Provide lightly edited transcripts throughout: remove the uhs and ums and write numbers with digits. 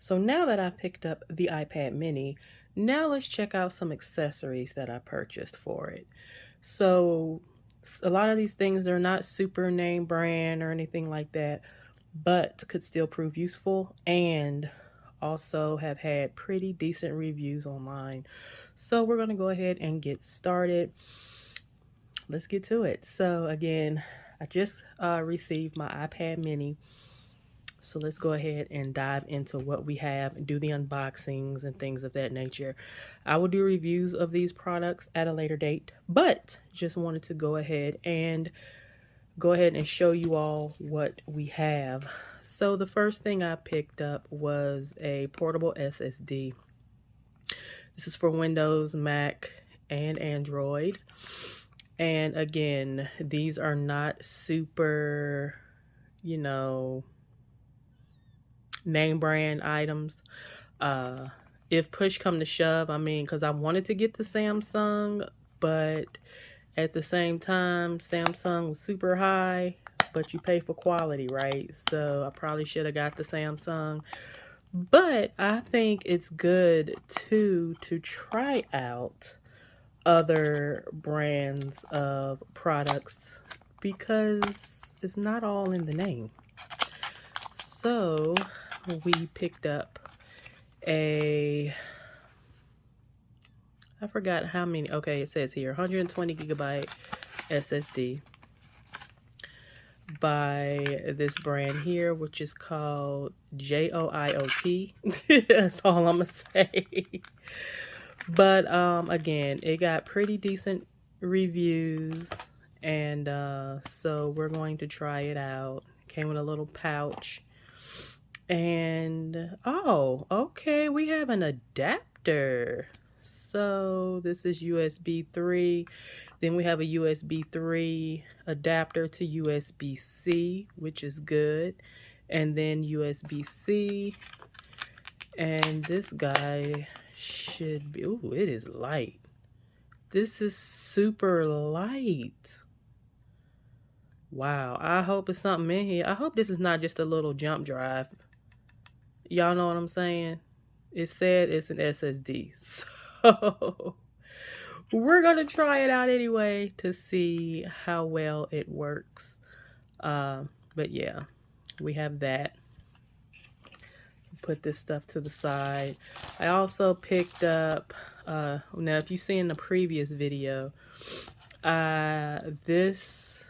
So now that I picked up the iPad mini, now let's check out some accessories that I purchased for it. So a lot of these things are not super name brand or anything like that, but could still prove useful and also have had pretty decent reviews online. So we're going to go ahead and get started. Let's get to it. So again, I just received my iPad mini. So let's go ahead and dive into what we have and do the unboxings and things of that nature. I will do reviews of these products at a later date, but just wanted to go ahead and show you all what we have. So the first thing I picked up was a portable SSD. This is for Windows, Mac, and Android. And again, these are not super, name brand items. If push come to shove, I mean, because I wanted to get the Samsung, but at the same time, Samsung was super high, but you pay for quality, right? So I probably should have got the Samsung. But I think it's good to try out other brands of products because it's not all in the name. So we picked up I forgot how many, okay, it says here 120 gigabyte SSD by this brand here, which is called JOIOT. That's all I'm gonna say. But again, it got pretty decent reviews, and so we're going to try it out. Came with a little pouch. And oh, okay, we have an adapter. So this is USB 3. Then we have a USB 3 adapter to USB-C, which is good. And then USB-C. And this guy should be, ooh, it is light. This is super light. Wow, I hope it's something in here. I hope this is not just a little jump drive. Y'all know what I'm saying? It said it's an SSD. So we're going to try it out anyway to see how well it works. But yeah, we have that. Put this stuff to the side. I also picked up, now if you see in the previous video, this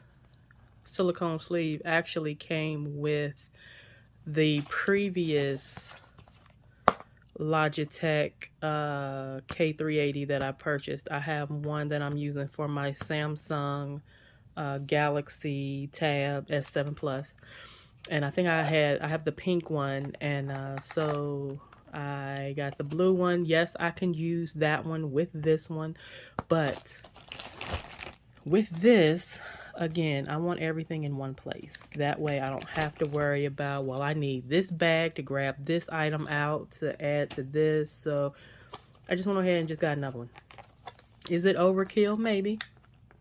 silicone sleeve actually came with the previous Logitech K380 that I purchased. I have one that I'm using for my Samsung Galaxy Tab S7 Plus, and I think I have the pink one, and so I got the blue one. Yes, I can use that one with this one, but with this, again, I want everything in one place. That way I don't have to worry about, well, I need this bag to grab this item out to add to this. So I just went ahead and just got another one. Is it overkill? Maybe.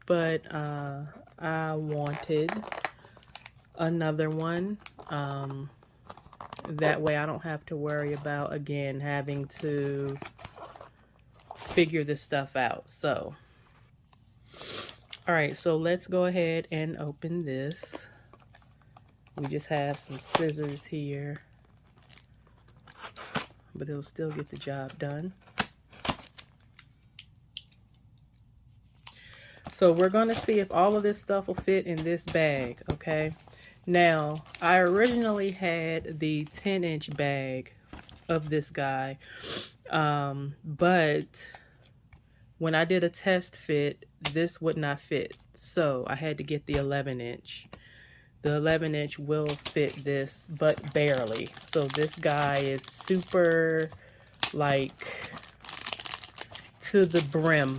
But I wanted another one. That way I don't have to worry about, again, having to figure this stuff out. So all right, so let's go ahead and open this. We just have some scissors here, but it'll still get the job done. So we're going to see if all of this stuff will fit in this bag, okay? Now, I originally had the 10-inch bag of this guy, but when I did a test fit, this would not fit. So I had to get the 11-inch. The 11-inch will fit this, but barely. So this guy is super, like, to the brim.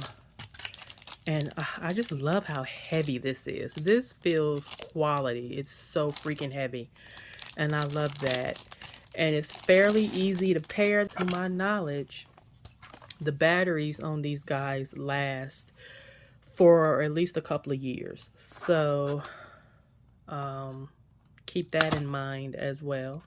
And I just love how heavy this is. This feels quality. It's so freaking heavy. And I love that. And it's fairly easy to pair. To my knowledge, the batteries on these guys last for at least a couple of years. So keep that in mind as well.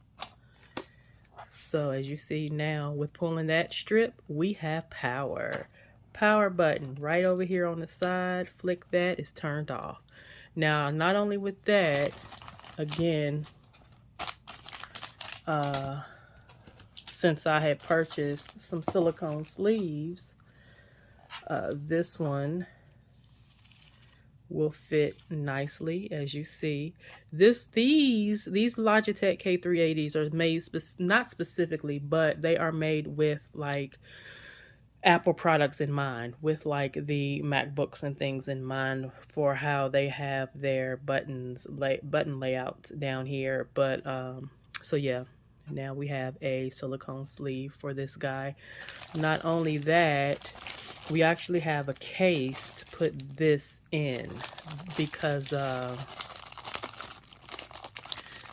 So as you see now, with pulling that strip, we have power. Power button right over here on the side. Flick that, it's turned off. Now, not only with that, again, since I had purchased some silicone sleeves, this one will fit nicely, as you see. These Logitech K380s are made not specifically, but they are made with like Apple products in mind, with like the MacBooks and things in mind for how they have their button layouts down here. But so yeah, now we have a silicone sleeve for this guy. Not only that, we actually have a case to put this in because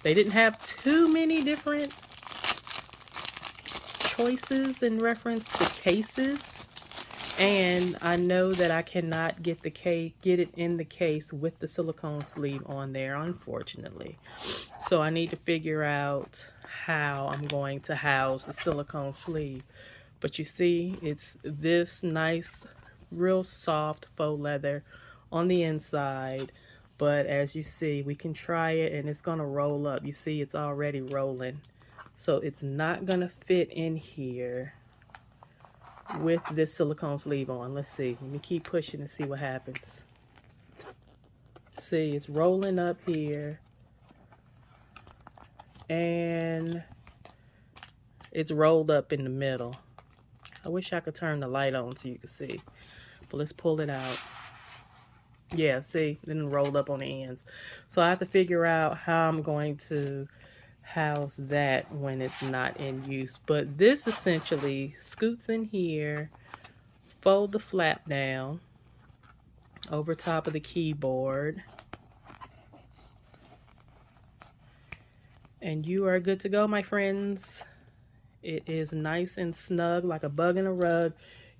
they didn't have too many different choices in reference to cases, and I know that I cannot get it in the case with the silicone sleeve on there, unfortunately. So I need to figure out how I'm going to house the silicone sleeve. But you see, it's this nice, real soft faux leather on the inside. But as you see, we can try it and it's gonna roll up. You see, it's already rolling. So it's not gonna fit in here with this silicone sleeve on. Let's see, let me keep pushing and see what happens. See, it's rolling up here. And it's rolled up in the middle. I wish I could turn the light on so you could see. But let's pull it out. Yeah, see, then rolled up on the ends. So I have to figure out how I'm going to house that when it's not in use. But this essentially scoots in here, fold the flap down over top of the keyboard, and you are good to go, my friends. It is nice and snug like a bug in a rug.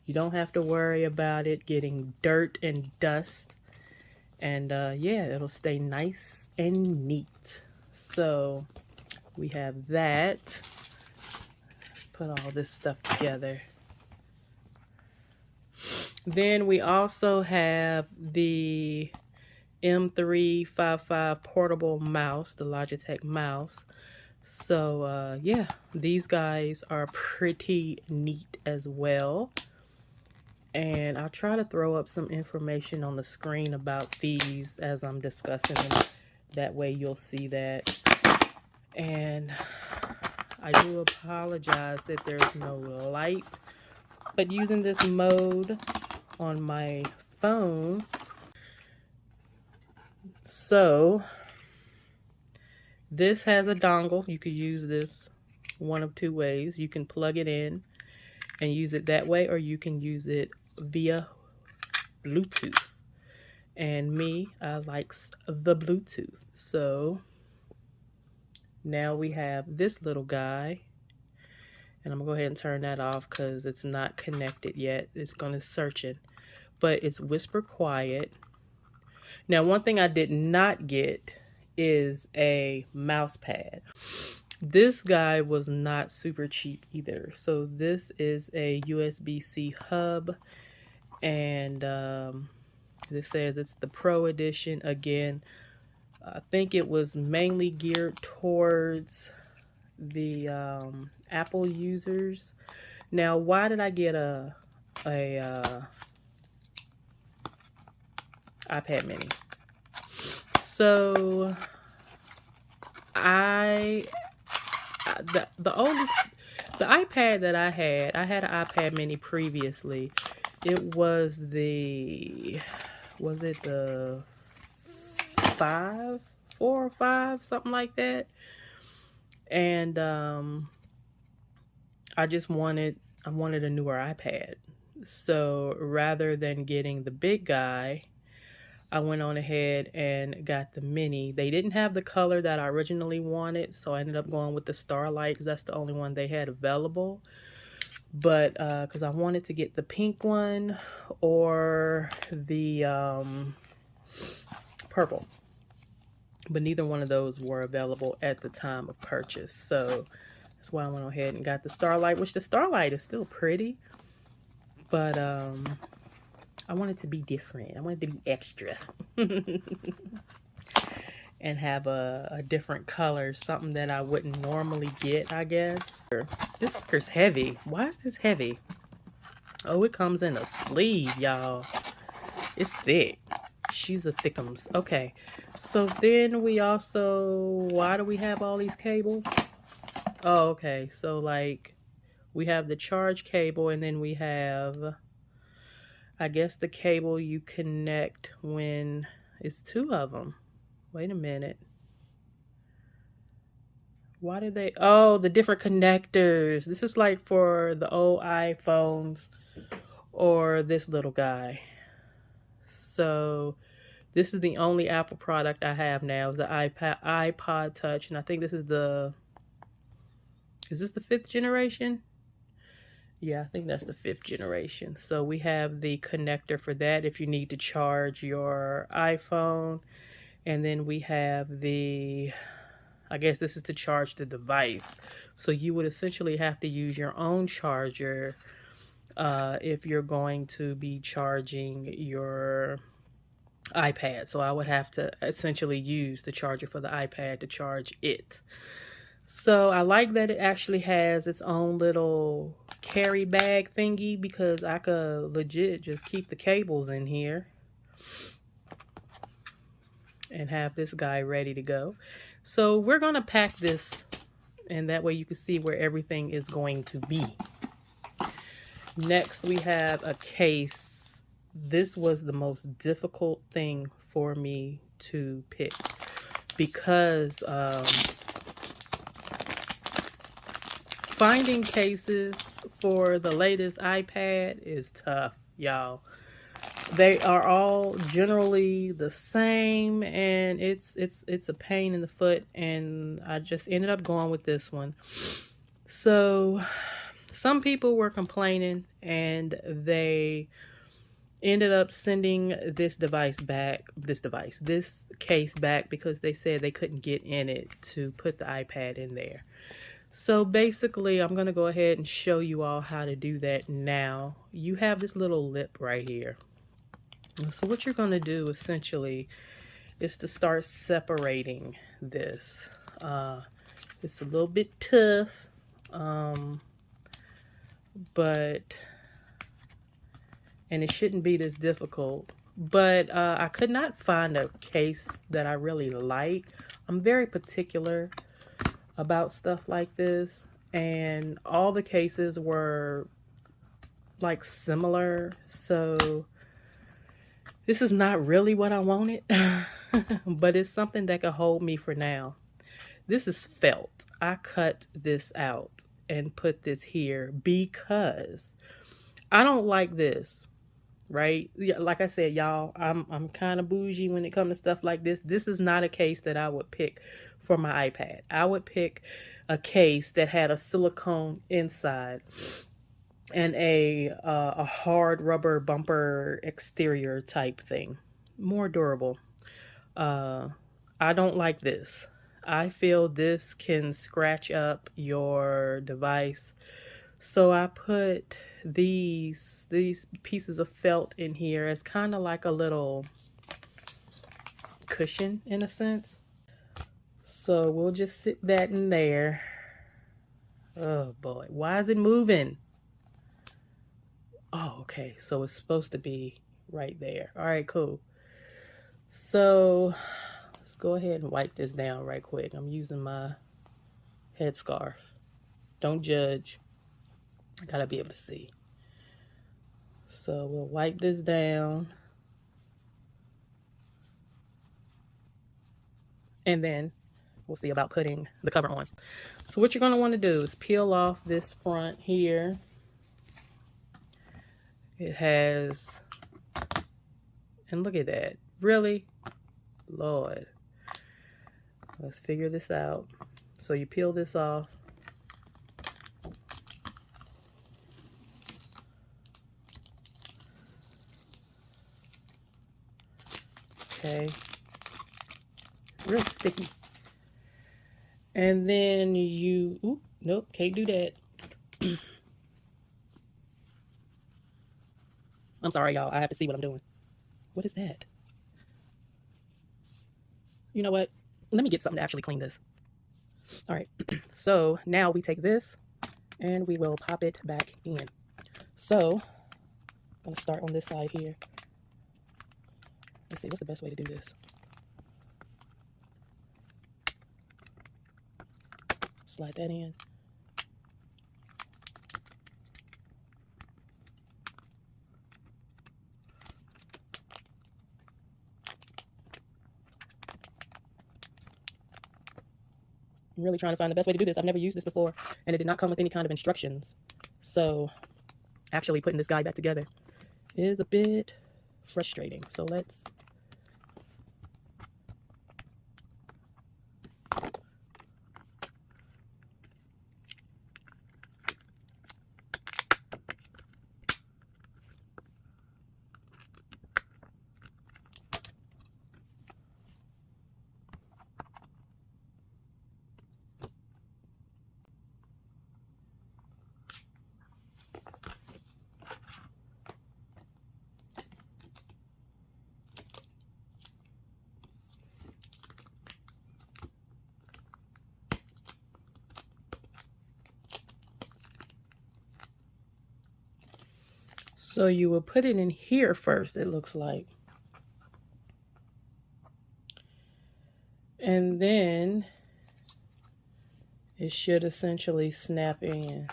You don't have to worry about it getting dirt and dust. And yeah, it'll stay nice and neat. So we have that. Let's put all this stuff together. Then we also have the M355 portable mouse, the Logitech mouse. So yeah, these guys are pretty neat as well. And I'll try to throw up some information on the screen about these as I'm discussing them. That way you'll see that. And I do apologize that there's no light, but using this mode on my phone. So this has a dongle. You could use this one of two ways. You can plug it in and use it that way, or you can use it via Bluetooth. And me, I like the Bluetooth. So now we have this little guy, and I'm gonna go ahead and turn that off because it's not connected yet. It's gonna search it, but it's whisper quiet. Now, one thing I did not get is a mouse pad. This guy was not super cheap either. So this is a Usbc Hub, and this says it's the Pro Edition. Again, I think it was mainly geared towards the Apple users. Now, why did I get a iPad mini? So the iPad that I had an iPad mini previously. It was the 4 or 5, something like that. And I wanted a newer iPad. So rather than getting the big guy, I went on ahead and got the mini. They didn't have the color that I originally wanted, so I ended up going with the Starlight because that's the only one they had available. But because I wanted to get the pink one or the purple, but neither one of those were available at the time of purchase. So That's why I went ahead and got the Starlight, which the Starlight is still pretty. But I want it to be different. I want it to be extra. And have a different color, something that I wouldn't normally get, I guess. This sucker's heavy. Why is this heavy? Oh, it comes in a sleeve, y'all. It's thick. She's a thickums. Okay, so then we also, why do we have all these cables? Oh, okay, so like we have the charge cable, and then we have, I guess, the cable you connect when it's two of them. Wait a minute. Why did they? Oh, the different connectors. This is like for the old iPhones or this little guy. So this is the only Apple product I have now, is the iPod Touch. And I think this is is this the 5th generation? Yeah, I think that's the 5th generation. So we have the connector for that if you need to charge your iPhone. And then we have the, I guess this is to charge the device. So you would essentially have to use your own charger if you're going to be charging your iPad. So I would have to essentially use the charger for the iPad to charge it. So I like that it actually has its own little carry bag thingy, because I could legit just keep the cables in here and have this guy ready to go. So we're going to pack this, and that way you can see where everything is going to be. Next, we have a case. This was the most difficult thing for me to pick, because finding cases for the latest iPad is tough, y'all. They are all generally the same, and it's a pain in the foot, and I just ended up going with this one. So some people were complaining, and they ended up sending this case back, because they said they couldn't get in it to put the iPad in there. So basically, I'm going to go ahead and show you all how to do that now. You have this little lip right here. So what you're going to do essentially is to start separating this. It's a little bit tough, and it shouldn't be this difficult. But I could not find a case that I really like. I'm very particular about stuff like this, and all the cases were like similar, so this is not really what I wanted, but it's something that can hold me for now. This is felt. I cut this out and put this here because I don't like this, right? Yeah, like I said, y'all, I'm kind of bougie when it comes to stuff like this. This is not a case that I would pick for my iPad. I would pick a case that had a silicone inside and a hard rubber bumper exterior type thing. More durable. I don't like this. I feel this can scratch up your device. So I put these pieces of felt in here as kind of like a little cushion in a sense. So we'll just sit that in there. Oh boy, why is it moving? Oh, okay, so it's supposed to be right there. All right, cool. So let's go ahead and wipe this down right quick. I'm using my headscarf. Don't judge. I gotta be able to see. So we'll wipe this down. And then we'll see about putting the cover on. So what you're gonna wanna do is peel off this front here. It has, and look at that. Really? Lord. Let's figure this out. So you peel this off. Okay. Real sticky. And then you, oop, nope, can't do that. I'm sorry, y'all. I have to see what I'm doing. What is that? You know what? Let me get something to actually clean this. All right. So now we take this and we will pop it back in. So I'm going to start on this side here. Let's see, what's the best way to do this? Slide that in. I'm really trying to find the best way to do this. I've never used this before, and it did not come with any kind of instructions. So actually putting this guy back together is a bit frustrating. So let's... So you will put it in here first, it looks like. And then it should essentially snap in.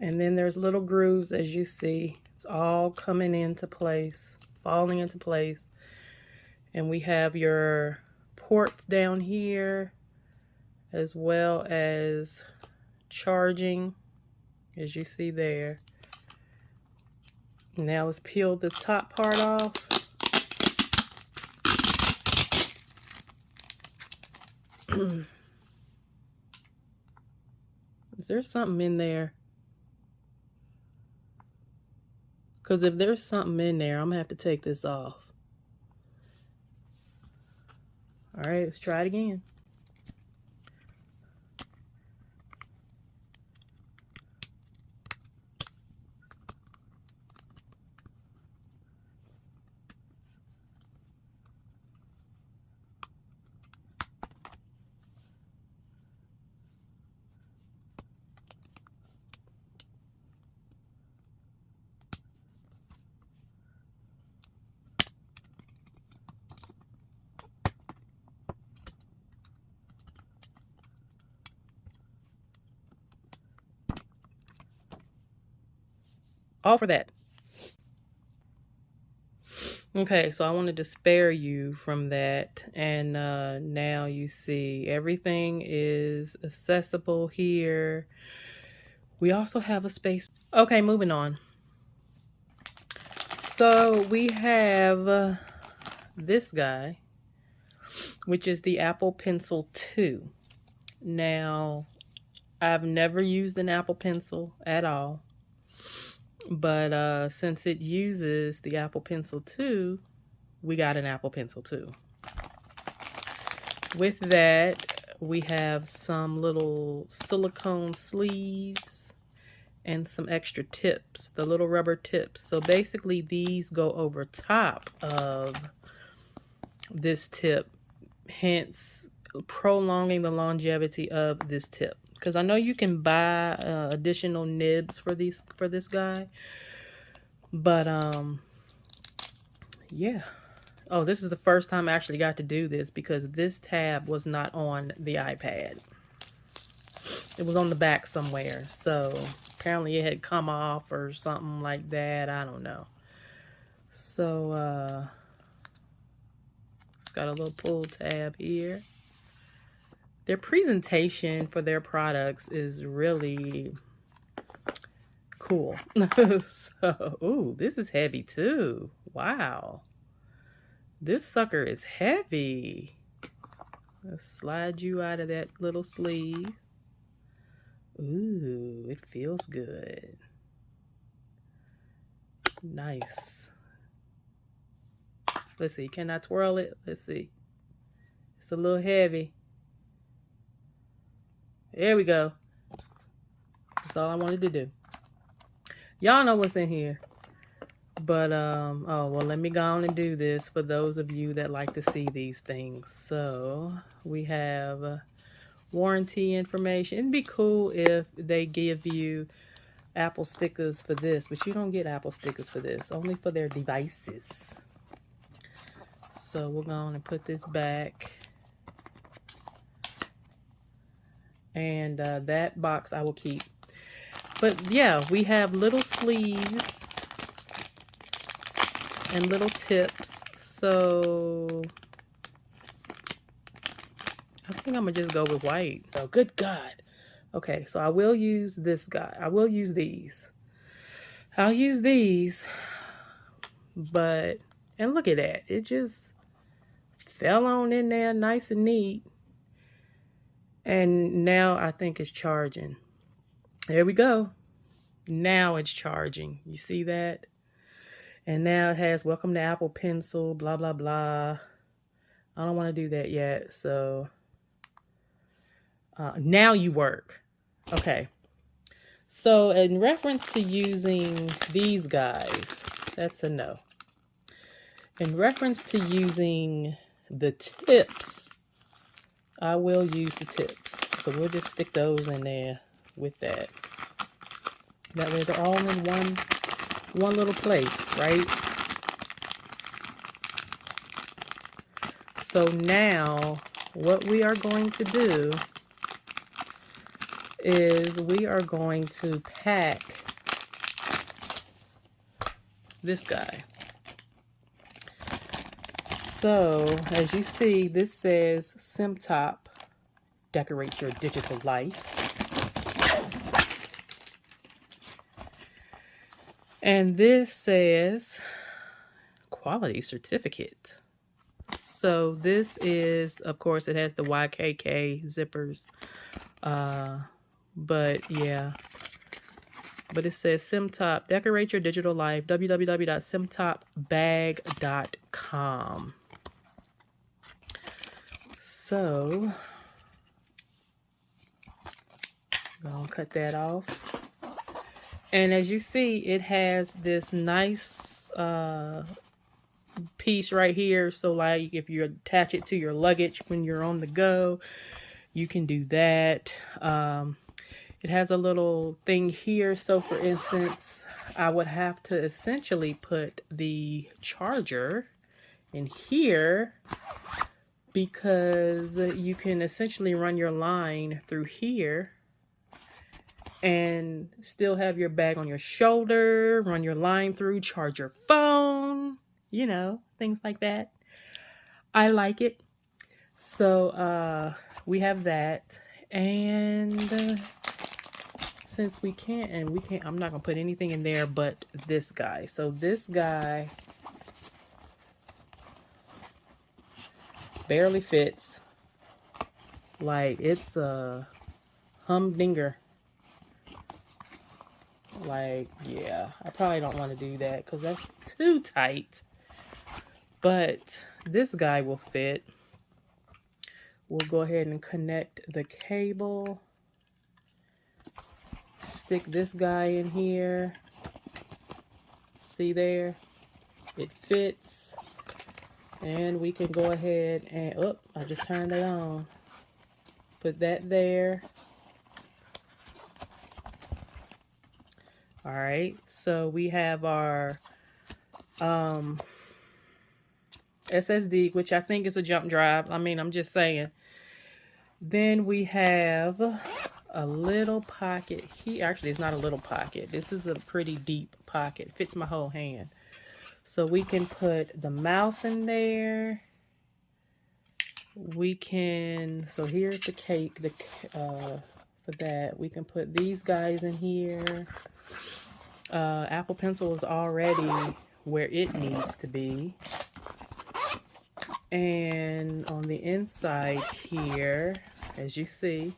And then there's little grooves, as you see. It's all coming into place, falling into place. And we have your ports down here, as well as charging, as you see there. Now let's peel the top part off. Is there something in there? Because if there's something in there, I'm going to have to take this off. All right, let's try it again. All for that. Okay, so I wanted to spare you from that, and now you see everything is accessible here. We also have a space. Okay, moving on. So we have this guy, which is the Apple Pencil 2. Now, I've never used an Apple Pencil at all. But since it uses the Apple Pencil 2, we got an Apple Pencil 2. With that, we have some little silicone sleeves and some extra tips, the little rubber tips. So basically these go over top of this tip, hence prolonging the longevity of this tip. Because I know you can buy additional nibs for this guy, but yeah. Oh, this is the first time I actually got to do this because this tab was not on the iPad. It was on the back somewhere, so apparently it had come off or something like that. I don't know. So it's got a little pull tab here. their presentation for their products is really cool. So, ooh, this is heavy too. Wow. This sucker is heavy. Let's slide you out of that little sleeve. Ooh, it feels good. Nice. Let's see, can I twirl it? Let's see. It's a little heavy. There we go. That's all I wanted to do. Y'all know what's in here. But, oh, well, let me go on and do this for those of you that like to see these things. So, we have warranty information. It'd be cool if they give you Apple stickers for this, but you don't get Apple stickers for this, only for their devices. So, we're going to put this back. And that box I will keep. But, yeah, we have little sleeves and little tips. So I think I'm gonna just go with white. Oh, good God. Okay, so I will use this guy. I will use these. I'll use these. But, and look at that. It just fell on in there nice and neat. And now I think it's charging. There we go. Now it's charging. You see that? And now it has welcome to Apple Pencil, blah, blah, blah. I don't want to do that yet. So now you work. Okay. So in reference to using these guys, that's a no. In reference to using the tips, I will use the tips. So we'll just stick those in there with that. That way they're all in one little place, right? So now what we are going to do is we are going to pack this guy. So as you see, this says SimTop, decorate your digital life. And this says quality certificate. So this is, of course, it has the YKK zippers. But yeah. But it says SimTop, decorate your digital life, www.simtopbag.com. So, I'm going to cut that off. And as you see, it has this nice piece right here. So like if you attach it to your luggage when you're on the go, you can do that. It has a little thing here. So for instance, I would have to essentially put the charger in here because you can essentially run your line through here and still have your bag on your shoulder, run your line through, charge your phone, you know, things like that. I like it. So we have that. And since we can't, I'm not gonna put anything in there but this guy. So this guy barely fits. Like it's a humdinger. Like, yeah, I probably don't want to do that because that's too tight. But this guy will fit. We'll go ahead and connect the cable. Stick this guy in here. See there? It fits. And we can go ahead and, oh, I just turned it on. Put that there. All right, so we have our SSD, which I think is a jump drive. I mean, I'm just saying. Then we have a little pocket here. Actually, it's not a little pocket. This is a pretty deep pocket. It fits my whole hand. So we can put the mouse in there. we can, so here's the cake, for that we can put these guys in here. Apple Pencil is already where it needs to be. And on the inside here, as you see,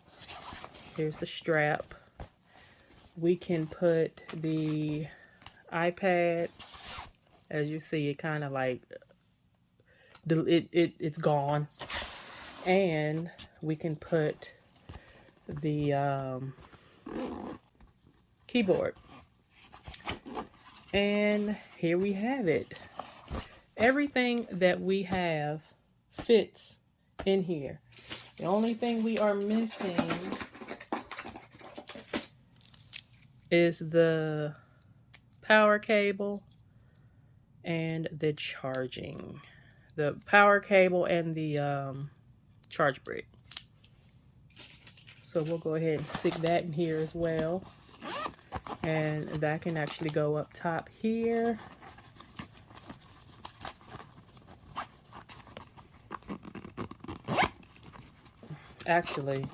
here's the strap. We can put the iPad. As you see, it kind of like, it's gone. And we can put the keyboard. And here we have it. Everything that we have fits in here. The only thing we are missing is the power cable and the charging. The power cable and the charge brick. So we'll go ahead and stick that in here as well. And that can actually go up top here. Actually,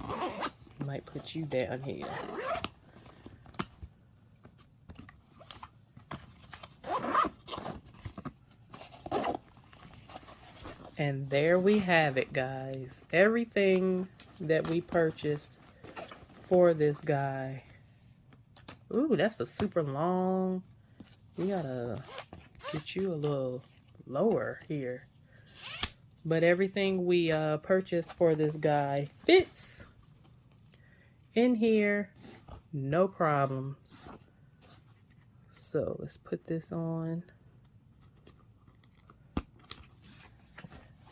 I might put you down here. And there we have it, guys. Everything that we purchased for this guy. Ooh, that's a super long. We gotta get you a little lower here. But everything we purchased for this guy fits in here, no problems. So let's put this on.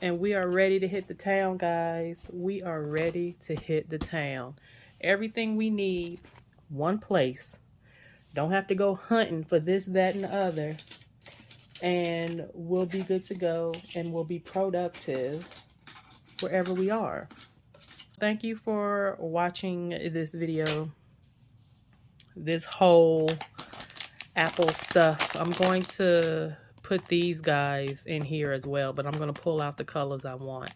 And we are ready to hit the town, guys. We are ready to hit the town. Everything we need, one place. Don't have to go hunting for this, that, and the other. And we'll be good to go, and we'll be productive wherever we are. Thank you for watching this video. This whole Apple stuff. I'm going to put these guys in here as well, but I'm going to pull out the colors I want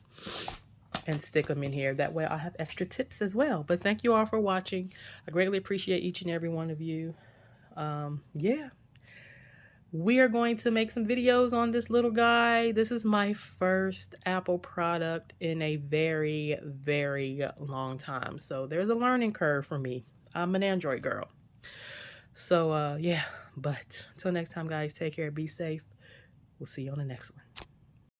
and stick them in here. That way I'll have extra tips as well. But thank you all for watching. I greatly appreciate each and every one of you. Yeah, we are going to make some videos on this little guy. This is my first Apple product in a very, very long time. So there's a learning curve for me. I'm an Android girl. So yeah, but until next time, guys, take care, be safe. We'll see you on the next one.